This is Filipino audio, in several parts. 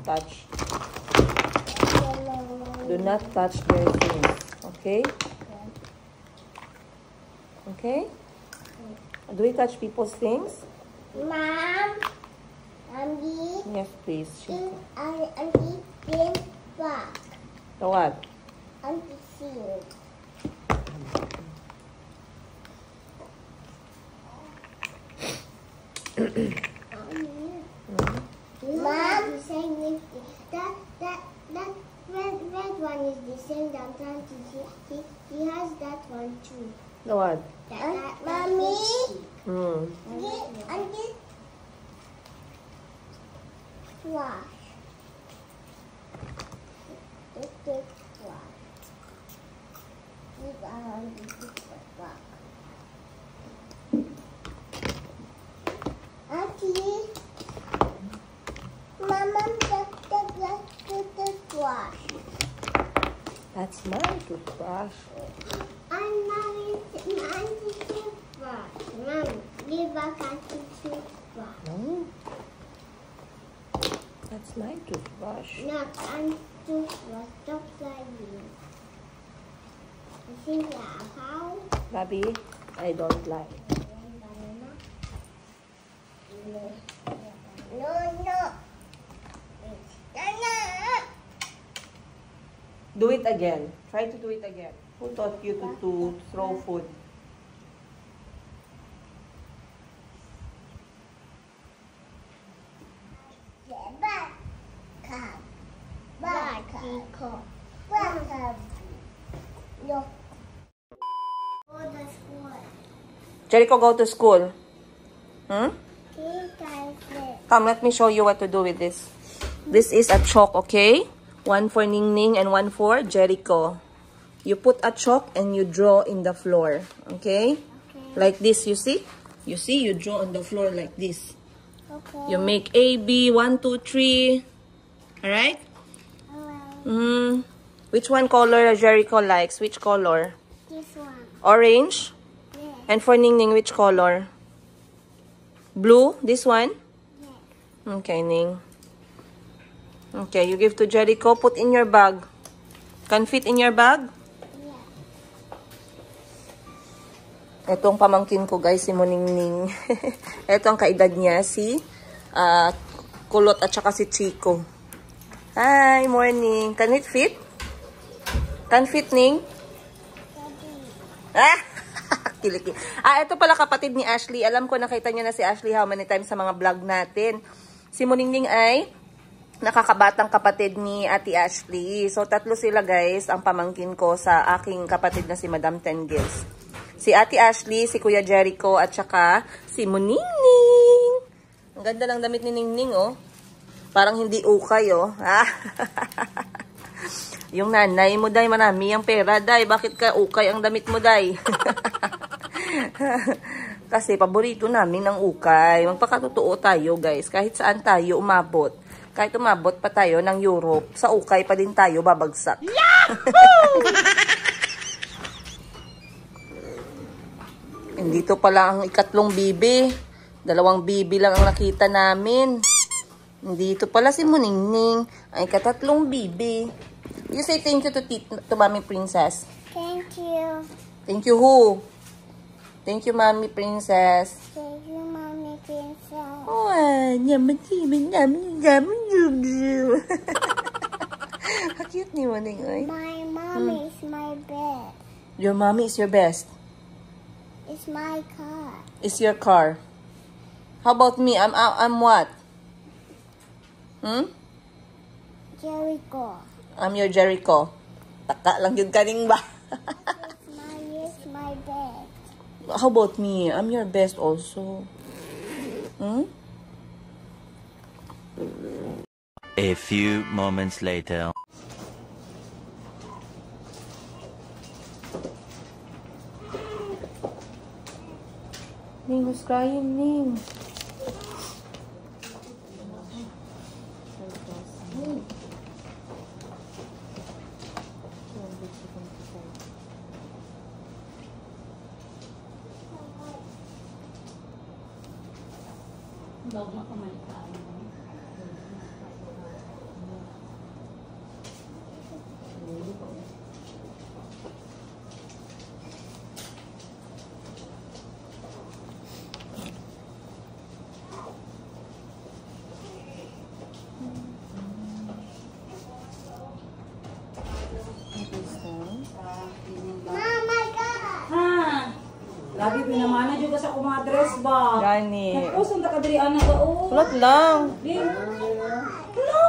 touch. Do not touch their things. Okay? Okay? Do we touch people's things? Mom, Yes, please. Auntie, bring back. The what? Auntie, see. Mom, that red one is the same that Auntie. He has that one too. The what? Mommy, Auntie, wash. Take wash. Keep around the back. Auntie, Mama, take the wash. That's my toothbrush. I'm not Auntie toothbrush. Mom, give back Auntie toothbrush. No. That's my toothbrush. Not Auntie toothbrush. Stop lying. You think that how? Bobby, I don't lie. No. Do it again. Try to do it again. Who taught you to throw food? Jericho, go to school. Come, let me show you what to do with this. This is a chalk, okay? One for Ning Ning and one for Jericho. You put a chalk and you draw in the floor, okay? Like this, you see? You see, you draw on the floor like this. Okay. You make A, B, 1, 2, 3. Alright? Which one color Jericho likes? Which color? This one. Orange? Yes. And for Ning Ning, which color? Blue? This one? Yes. Okay, Ning. Okay, you give to Jericho. Put in your bag. Can fit in your bag? Yeah. Itong pamangkin ko, guys, si Muningning. Ito ang kaedad niya, si Kulot at saka si Chico. Hi, morning. Can it fit? Can fit, Ning? Ah! Kiliki. Ito pala kapatid ni Ashley. Alam ko nakita niyo na si Ashley how many times sa mga vlog natin. Si Muningning ay nakakabatang kapatid ni Ate Ashley. So, tatlo sila, guys, ang pamangkin ko sa aking kapatid na si Madam Tengils. Si Ate Ashley, si Kuya Jericho, at saka si Muningning. Ang ganda ng damit ni Ningning, oh. Parang hindi ukay, oh. Yung nanay mo, day, marami ang pera, day. Bakit ka ukay ang damit mo, day? Kasi paborito namin ng ukay. Magpakatotoo tayo, guys. Kahit saan tayo umabot. Kahit umabot pa tayo ng Europe, sa ukay pa din tayo babagsak. Yahoo! Dito pala ang ikatlong bibi. 2 bibi lang ang nakita namin. Dito pala si Muningning. Ang ikatatlong bibi. You say thank you to Mommy Princess. Thank you. Thank you who? Thank you, Mommy Princess. Thank you, Mommy Princess. Oh, yaman. How cute ni Muning, oy. My mommy is my best. Your mommy is your best. It's my car. It's your car. How about me? I'm what? Jericho. I'm your Jericho. Taka lang yun kaning ba? It's my best. How about me? I'm your best also. A few moments later. Ning, who's crying, Ning? Lagi pinamana juga sa akong mga dress ba. Gani. Tapos ang takadiri anak ka oh. Kulot lang. Din. Hello.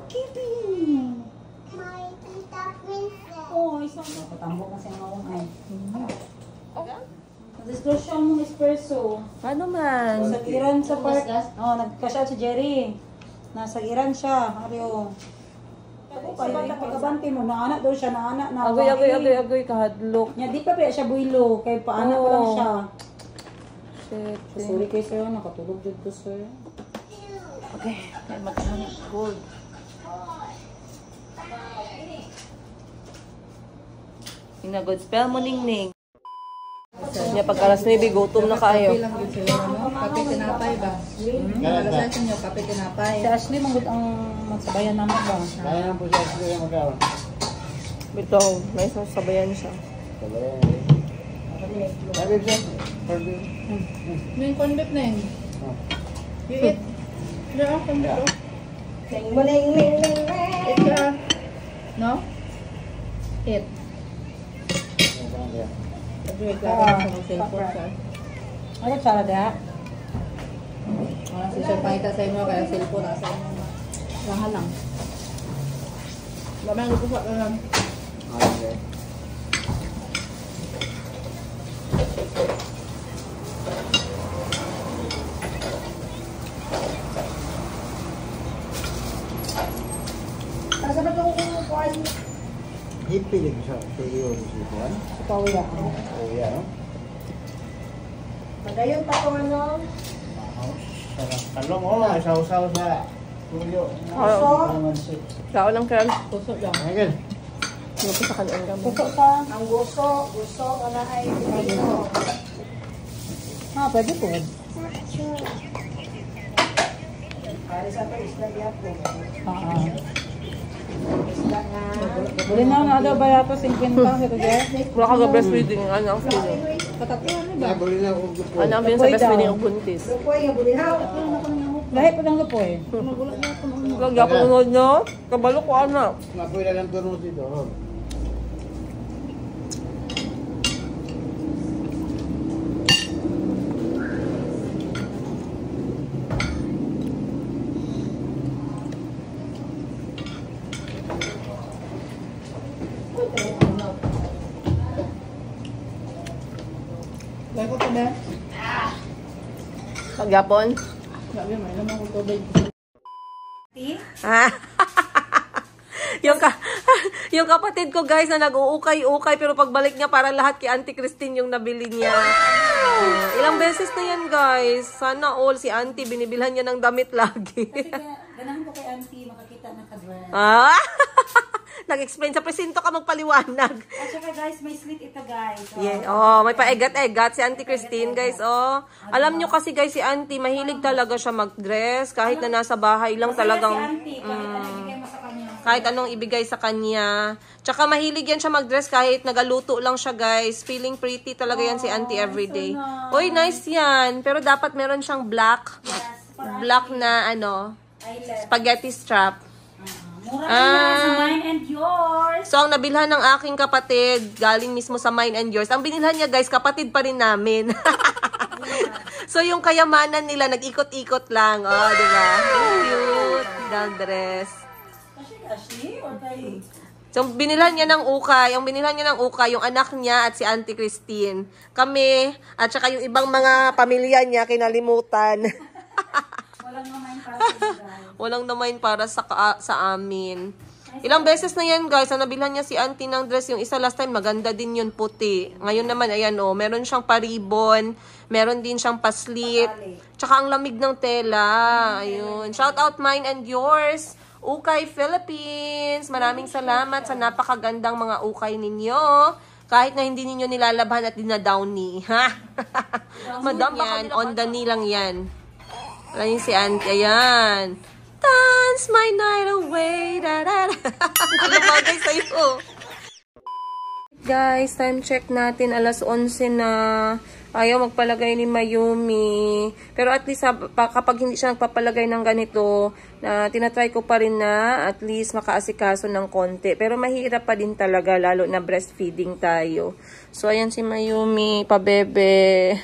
Okay din. My tita princess. Oh, isang patambok na sa mga ay. Disclosure mong espresso. Ano man? Nasagiran sa park. Oh, nagkasya si Jerry. Nasagiran siya. Ariyo. Ako pa yung pagkabanti mo. Naanak daw siya. Naanak na. Agoy, kahadlok. Nya, di pa pa siya builo. Kay paanak pa lang siya. Shit. Sorry kay sir. Nakatulog dyan ko sir. Okay, kaya matahan. Good. Inagod spell mo, Ningning. Niya pagkalas na ibig, gutom na kayo. Kape tinapay ba? Nalasasin nyo, kape tinapay. Si Ashley, manggod ang magsabayan naman ba? Kaya po siya sila yung magkawa. Ito, may sabayan siya. Sabi siya, pwede. Yung convict na yun. You eat. Yeah, convict. Eat ka. No? Eat. Sabi, klaro na sa mag-cellphone siya. Ano tsara diya? Si Sir Pakita sa inyo, kaya cellphone nasa inyo. Lahat lang. Mamaya gusto ka lang. Okay. Hipilig siya. Sige yun si Juan. Pauya. Oh, yeah, no? Pagayon pa kung ano. Sarap. Talong, oh, isaw-saw sa tuyo. Kao lang, Kel. Puso lang. Ayan. Ano ko sa kanyang gamot? Puso ka. Ang gusto wala ay dito. Ah, pwede po. Buli na nga daw ba yato 50 sa kaya? Wala ka breastfeeding. Ano ang feeding? Patatiyan na ba? Nabuli na ako gusto. Ano ang feeding sa breastfeeding ang buntis? Lahi pa lang lupoy. Lagya po unod nyo. Kabalo ko, anak. Napoy na lang turno dito. Oh. Kaya ko pa ba? Pagyapon. Sabi, may naman ko tubig. Ah. yung kapatid ko guys na nag-uukay-ukay pero pagbalik niya parang lahat kay Auntie Christine yung nabili niya. Ilang beses na yan guys. Sana all si Auntie binibilhan niya ng damit lagi. Ganahan ko kay Auntie makakita ng kadress. Ah. Nag-explain sa presinto ka magpaliwanag. At saka guys, may slit ito guys. Yeah. Oh, may paegat-egat si Auntie Christine, guys. Oh. Alam nyo kasi guys si Auntie mahilig talaga siya mag-dress kahit na nasa bahay lang talagang Si Auntie, kahit ano ibigay mo sa kanya. kahit anong ibigay sa kanya. Tsaka mahilig yan siya mag-dress kahit nagaluto lang siya, guys. Feeling pretty talaga yan si Auntie everyday. Uy, nice yan. Pero dapat meron siyang black na ano, spaghetti strap. Mura lang sa mine and yours. So, ang nabilhan ng aking kapatid, galing mismo sa Mine and Yours. Ang binilhan niya, guys, kapatid pa rin namin. So, yung kayamanan nila, nag-ikot-ikot lang. Oh, di ba? Cute. Down dress. Ashley, or kay... So, binilhan niya ng ukay. Yung binilhan niya ng ukay, yung anak niya at si Auntie Christine. Kami, at saka yung ibang mga pamilya niya, kinalimutan. Walang naman para sa guys. Walang naman para sa amin. Ilang beses na yan, guys. Na nabilhan niya si Auntie ng dress. Yung isa last time, maganda din yun, puti. Ngayon naman, ayan o. Meron siyang paribon. Meron din siyang paslit. Tsaka ang lamig ng tela. Ayun. Shout out Mine and Yours. Ukay Philippines. Maraming salamat sa napakagandang mga ukay ninyo. Kahit na hindi ninyo nilalabhan at dinadowny. Ha? Madam, yan. On the knee lang yan. Ayan si Auntie. Ayan. Dance my night away. Da, da, da. Ano ba guys sa'yo? Guys, time check natin. Alas 11 na. Ayaw magpalagay ni Mayumi. Pero at least kapag hindi siya nagpapalagay ng ganito, tinatry ko pa rin na at least makaasikaso ng konti. Pero mahirap pa din talaga, lalo na breastfeeding tayo. So, ayan si Mayumi, pabebe.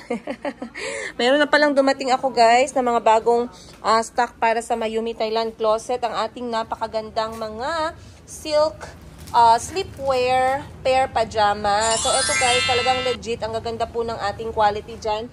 Meron na palang dumating ako guys na mga bagong stock para sa Mayumi Thailand Closet. Ang ating napakagandang mga silk sleepwear, pair pajama. So, ito guys, talagang legit. Ang gaganda po ng ating quality dyan.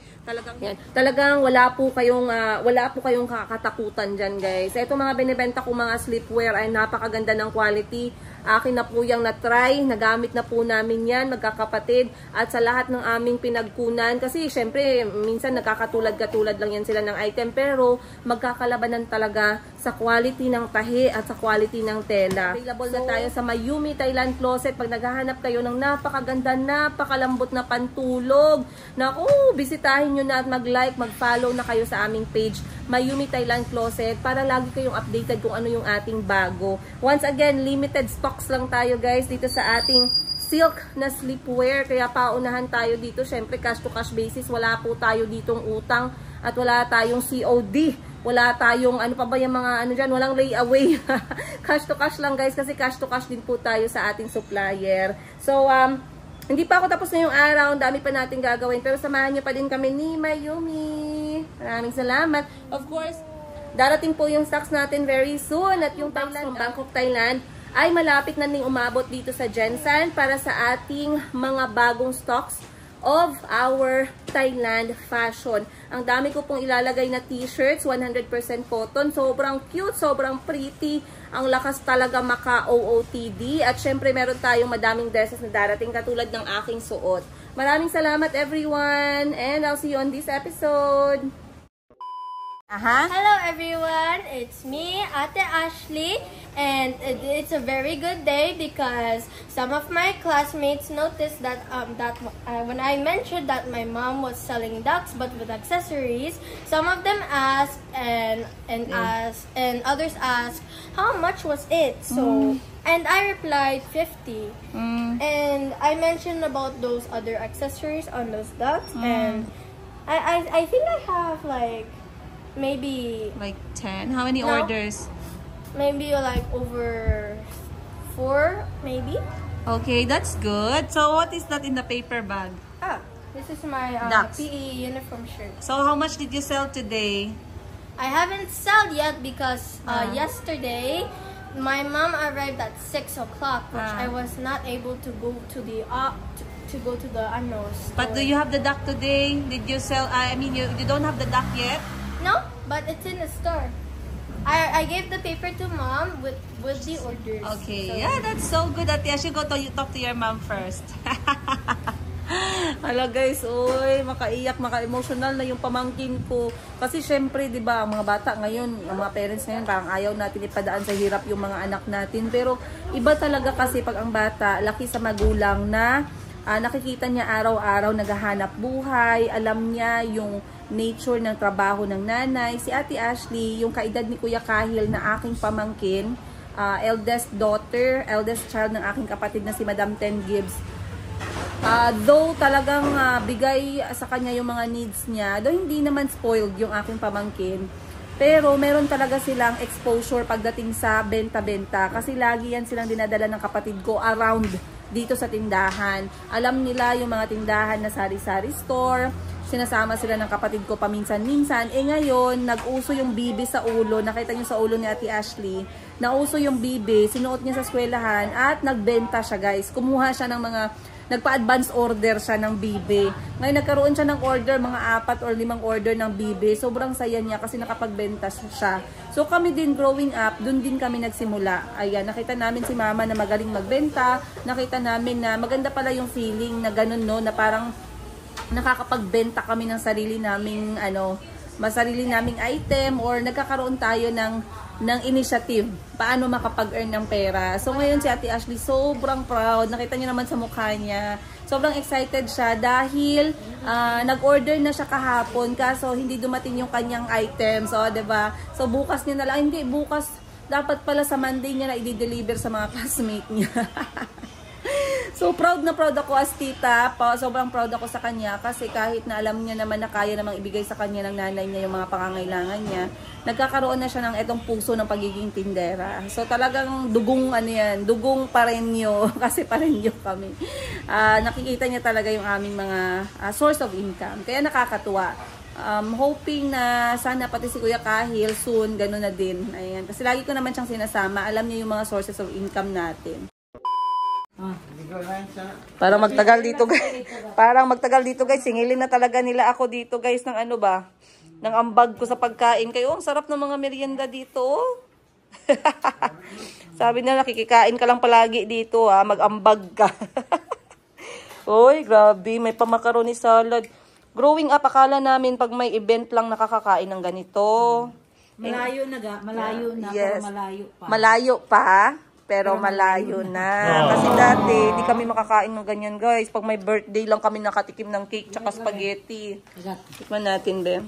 Talagang wala po kayong kakatakutan dyan guys. Ito mga binibenta ko mga sleepwear ay napakaganda ng quality. Akin na po yung na-try. Nagamit na po namin yan, magkakapatid. At sa lahat ng aming pinagkunan. Kasi syempre, minsan nagkakatulad-katulad lang yan sila ng item. Pero magkakalabanan talaga sa quality ng tahi at sa quality ng tela. Available na tayo sa Mayumi Thailand Closet. Pag naghahanap kayo ng napakaganda, napakalambot na pantulog. Naku, bisitahin nyo na at mag-like, mag-follow na kayo sa aming page, Mayumi Thailand Closet, para lagi kayong updated kung ano yung ating bago. Once again, limited stocks lang tayo guys dito sa ating silk na sleepwear. Kaya paunahan tayo dito. Syempre, cash to cash basis. Wala po tayo ditong utang at wala tayong COD. Wala tayong, ano pa ba yung mga, ano dyan, walang layaway. Cash to cash lang guys, kasi cash to cash din po tayo sa ating supplier. So, hindi pa ako tapos na yung araw, dami pa natin gagawin. Pero samahan nyo pa din kami ni Mayumi. Maraming salamat. Of course, darating po yung stocks natin very soon. At yung Thailand, Bangkok, Thailand, ay malapit na ning umabot dito sa Jensen para sa ating mga bagong stocks of our Thailand fashion. Ang dami ko pong ilalagay na t-shirts, 100% cotton. Sobrang cute, sobrang pretty. Ang lakas talaga maka-OOTD. At syempre meron tayong madaming dresses na darating katulad ng aking suot. Maraming salamat everyone, and I'll see you on this episode. Hello everyone, it's me, Ate Ashley, and it's a very good day because some of my classmates noticed that when I mentioned that my mom was selling ducks but with accessories, some of them asked and others asked how much was it. So and I replied 50. And I mentioned about those other accessories on those ducks, and I think I have like maybe Like 10? How many orders? Maybe like over 4 maybe. Okay, that's good. So what is that in the paper bag? This is my Ducks. PE uniform shirt. So how much did you sell today? I haven't sold yet because yesterday my mom arrived at 6 o'clock, which I was not able to go to the store. But do you have the duck today? Did you sell? I mean, you don't have the duck yet? No, but it's in the store. I gave the paper to mom with the orders. Okay, So, yeah, that's so good. Ate, I should go to talk to your mom first. Hala guys, oy, makaiyak, maka-emotional na yung pamangkin ko. Kasi syempre, 'di ba, ang mga bata ngayon, ang mga parents ngayon, parang ayaw natin ipadaan sa hirap yung mga anak natin. Pero iba talaga kasi pag ang bata laki sa magulang na nakikita niya araw-araw naghahanap buhay, alam niya yung nature ng trabaho ng nanay. Si Ate Ashley, yung kaedad ni Kuya Kahil na aking pamangkin, eldest child ng aking kapatid na si Madam Ten Gibbs. Though talagang bigay sa kanya yung mga needs niya, though hindi naman spoiled yung aking pamangkin, pero meron talaga silang exposure pagdating sa benta-benta. Kasi lagi yan silang dinadala ng kapatid ko around dito sa tindahan. Alam nila yung mga tindahan na sari-sari store. Sinasama sila ng kapatid ko paminsan-minsan. Ngayon, nag-uso yung bibi sa ulo. Nakita nyo sa ulo ni Ate Ashley. Nauso yung bibi. Sinuot niya sa eskwelahan at nagbenta siya guys. Kumuha siya ng mga nagpa-advance order siya ng bibe. Ngayon nagkaroon siya ng order, mga 4 or 5 order ng bibe. Sobrang saya niya kasi nakapagbenta siya. So kami din growing up, dun din kami nagsimula. Ayan, nakita namin si mama na magaling magbenta. Nakita namin na maganda pala yung feeling na ganun, no, na parang nakakapagbenta kami ng sarili naming sarili naming item, or nagkakaroon tayo ng initiative paano makapag-earn ng pera. So ngayon si Ate Ashley sobrang proud. Nakita niyo naman sa mukha niya. Sobrang excited siya dahil nag-order na siya kahapon kaso hindi dumating yung kanyang items. So, 'di ba? So bukas niya na lang. Hindi, bukas dapat pala sa Monday niya na i-deliver sa mga classmate niya. So, proud na proud ako as tita. Sobrang proud ako sa kanya kasi kahit na alam niya naman na kaya namang ibigay sa kanya ng nanay niya yung mga pangangailangan niya, nagkakaroon na siya ng etong puso ng pagiging tindera. So, talagang dugong dugong parenyo kasi parenyo kami. Nakikita niya talaga yung aming mga source of income. Kaya nakakatuwa. Hoping na sana pati si Kuya Kahil soon, gano'n na din. Ayan. Kasi lagi ko naman siyang sinasama. Alam niya yung mga sources of income natin. Parang magtagal dito guys. Singilin na talaga nila ako dito guys ng ano ba? Ng ambag ko sa pagkain. Kayo, ang sarap ng mga merienda dito. Sabi nila, nakikikain ka lang palagi dito ha. Mag-ambag ka. Uy, grabe. May pa-macaroni salad. Growing up, akala namin pag may event lang nakakakain ng ganito. Malayo na ga. Malayo na. Yes. Pero malayo pa. Malayo pa. Pero malayo na. Kasi dati, di kami makakain ng ganyan, guys. Pag may birthday lang kami nakatikim ng cake tsaka spaghetti. Tikman natin, be.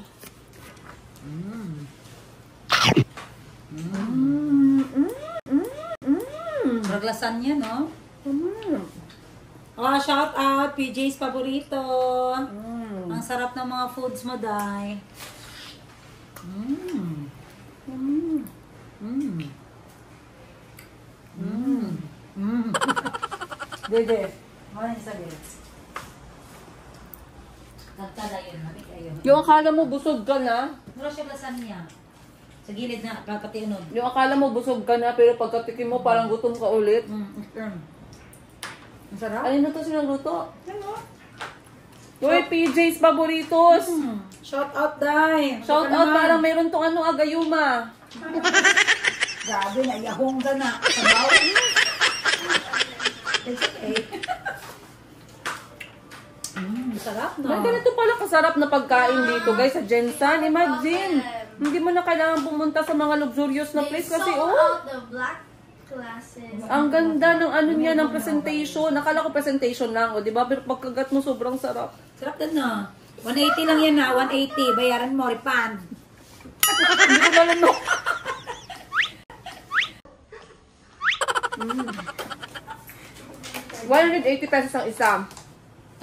Raglasan niya, no? Oh, shout out. PJ's paborito. Ang sarap ng mga foods mo, Day. Dede, ano yung sabi? Nagtada yun, mabit ayun. Yung akala mo busog ka na. Mura siya lasagna. Sa gilid na, pati unod. Yung akala mo busog ka na, pero pagkatikim mo parang gutom ka ulit. Ang sarap. Ano na to silang luto? Uy, PJ's Favoritos. Shout out, Day. Shout out, parang mayroon tong ano, agayuma. Grabe, naiyahong ka na. Sabaw. It's okay. Sarap, no? May ganito pala kasarap na pagkain dito, guys, sa Jensen. Imagine, hindi mo na kailangan pumunta sa mga luxurious na place kasi, out the black glasses. ang ganda ng ano niya, ng presentation. Nakala ko presentation lang, o, di ba? Pero pagkagat mo, sobrang sarap. Sarap din, no? 180 lang yan, na. 180. Bayaran mo, refund. Hindi ko nalang no. 180 pesos ang isa.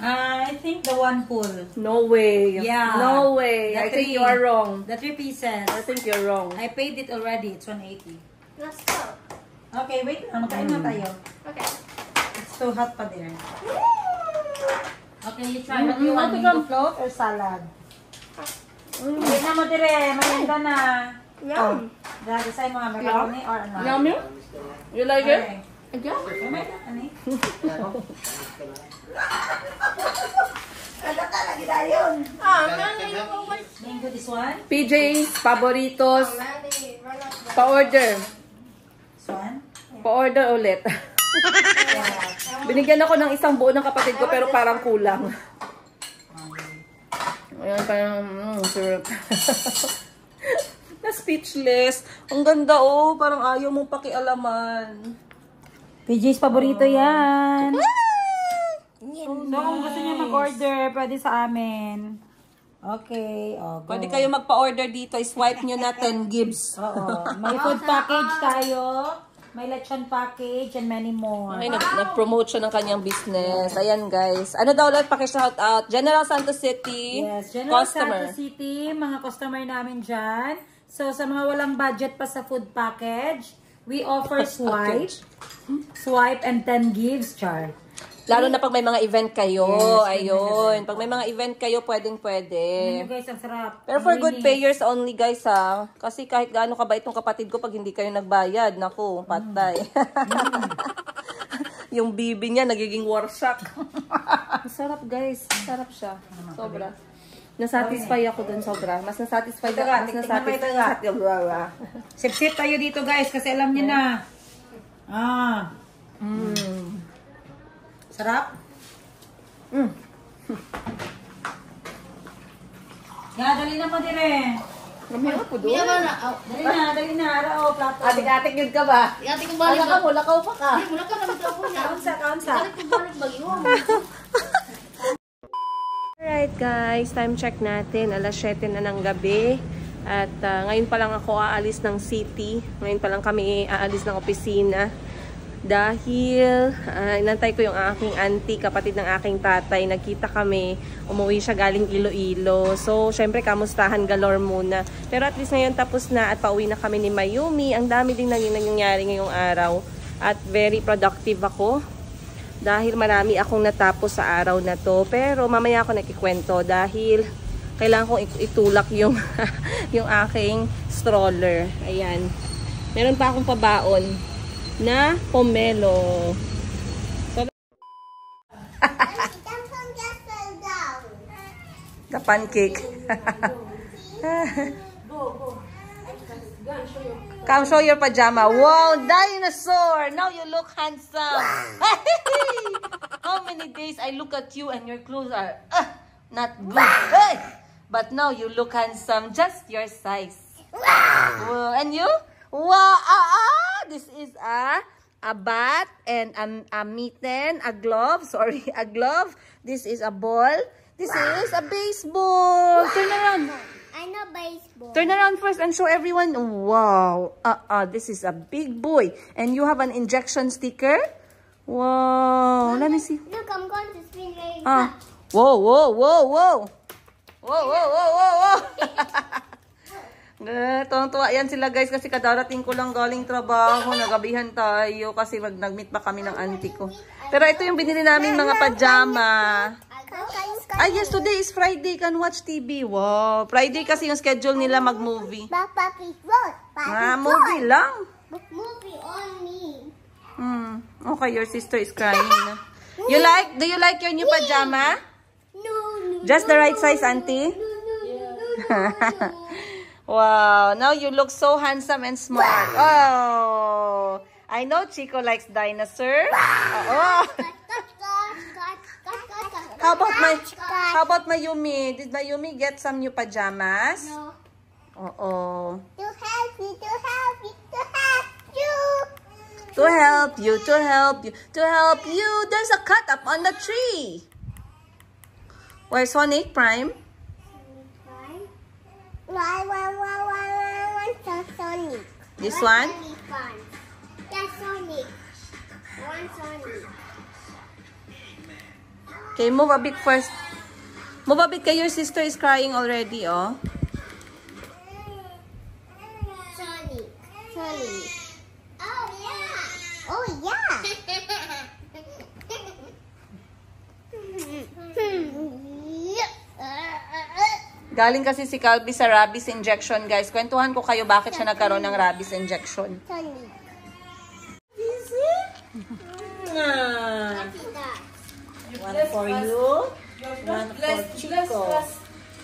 I think the one whole. No way. Yeah. No way. The I think three. you are wrong. The 3 pieces. I think you're wrong. I paid it already. It's 180. Let's go. Okay, wait lang. Magkain na tayo. Okay. It's too hot pa there. Okay, you try. What do you want? Mango float or salad? Wait na mo dire. Maganda na. Yum. Dahil sa'yo mga macaroni or ano? Yummy? You like it? Okay. Yum. May ka, ano eh? Mango this one? PJ's Favoritos. Mandy, run up the... Pa-order. This one? Pa-order ulit. Binigyan ako ng isang buo ng kapatid ko pero parang kulang. Ayan, parang syrup. Na speechless. Ang ganda oh, parang ayaw mong pakialaman. PJ's paborito yan. So, kung gusto niya mag-order, pwede sa amin. Okay. Oh, go. Pwede kayo magpa-order dito. Swipe nyo na 10 gives. Oo. May food package tayo. May lechon package and many more. Okay, nag-promote siya ng kanyang business. Ayan guys. Ano daw ulit paki-shout out? General Santos City. Yes, General customer. Santos City. Mga customer namin dyan. So, sa mga walang budget pa sa food package, we offer swipe. Swipe and 10 gives, char. Lalo na pag may mga event kayo. Yes, Ayun. Pag may mga event kayo, pwedeng-pwede. Guys, ang sarap. Pero for Ang good linis. payers only guys ha. Kasi kahit gaano ka ba itong kapatid ko pag hindi kayo nagbayad, naku, patay. Yung bibi niya nagiging warsyak. Masarap guys. Sarap siya. Sobra. Nasatisfy ako dun sobra. Mas nasatisfy ako. Mas nasatisfy. Sip-sip tayo dito guys kasi alam niyo na. Sarap? Dali na mo dire. Namira po doon. Dali na. Arao, plato. Atik-atik yun ka ba? Yati ko balik. Lakaw pa ka. Ay, mula ka naman ako niya. Kaunsa. Balik ko balik ba yun? Alright guys, time check natin. Alas 7 na ng gabi. At ngayon pa lang ako aalis ng city. Ngayon pa lang kami aalis ng opisina. Dahil inantay ko yung aking auntie, kapatid ng aking tatay. Nagkita kami, umuwi siya galing Iloilo. So, syempre kamustahan galore muna. Pero at least ngayon tapos na at pauwi na kami ni Mayumi. Ang dami din nangyayari ngayong araw. At very productive ako. Dahil marami akong natapos sa araw na to. Pero mamaya ako nakikwento dahil kailangan kong itulak yung, yung aking stroller. Ayan. Meron pa akong pabaon na pomelo. So, the pancake. Come show your pajama. Wow, dinosaur! Now you look handsome. How many days I look at you and your clothes are not good. Hey! But now you look handsome, just your size. Wow. And you? Wow! This is a bat and a mitten, a glove. Sorry, a glove. This is a ball. This is a baseball. Turn around. I know baseball. Turn around first and show everyone. Wow. This is a big boy. And you have an injection sticker. Wow. Let me see. Look, I'm going to spin very fast. Whoa, whoa, whoa, whoa. Whoa, whoa, whoa, whoa, whoa. Tuwang-tuwa yan sila guys kasi kadarating ko lang galing trabaho. Nagabihan tayo kasi nag-meet pa kami ng auntie ko. Pero ito yung binili namin mga pajama. Yes, today is Friday. Can watch TV. Wow. Friday kasi yung schedule nila mag-movie. Movie lang. Movie only. Okay, your sister is crying. Do you like your new pajama? No. Just the right size, auntie? Wow, now you look so handsome and smart. Oh, I know Chico likes dinosaur. Oh. How about Mayumi? Did Mayumi get some new pajamas? No. Oh. To help you. To help you. There's a cut up on the tree. Where's Sonic Prime? Sonic. This one? That's Sonic. I want Sonic. Okay, move a bit first. Move a bit, your sister is crying already, oh. Sonic. Oh yeah. Galing kasi si Calby sa rabies injection, guys. Kwentuhan ko kayo bakit siya nagkaroon ng rabies injection. Sonic. One for you. One for Chico.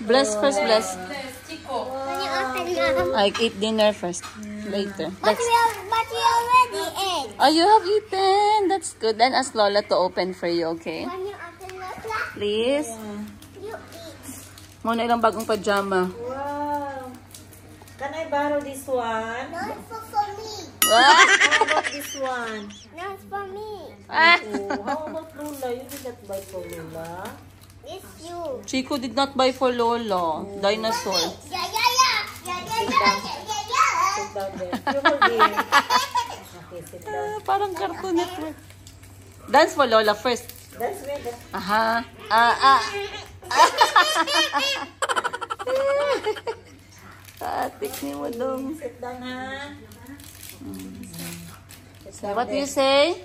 Bless first, bless. When you open them. I eat dinner first. Later. But we already ate. Oh, you have eaten. That's good. Then ask Lola to open for you, okay? When you open them, Please. you eat. Muna ilang bagong pajama. Wow. Can I borrow this one? No, it's for me. Ah! How about this one? No, it's for me. Ah! Oh, how about Lula? You did not buy for Lula. It's you. Chico did not buy for Lola. Dinosaur. Yeah. Sit down there. You hold it. Okay, sit down. Parang Cartoon Network. Dance for Lola first. That's where the... Aha. Tatik ni mo dong. Sit down, ha? So, what do you say?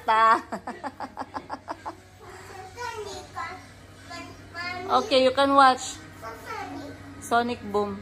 Ta. Okay, you can watch Sonic Boom.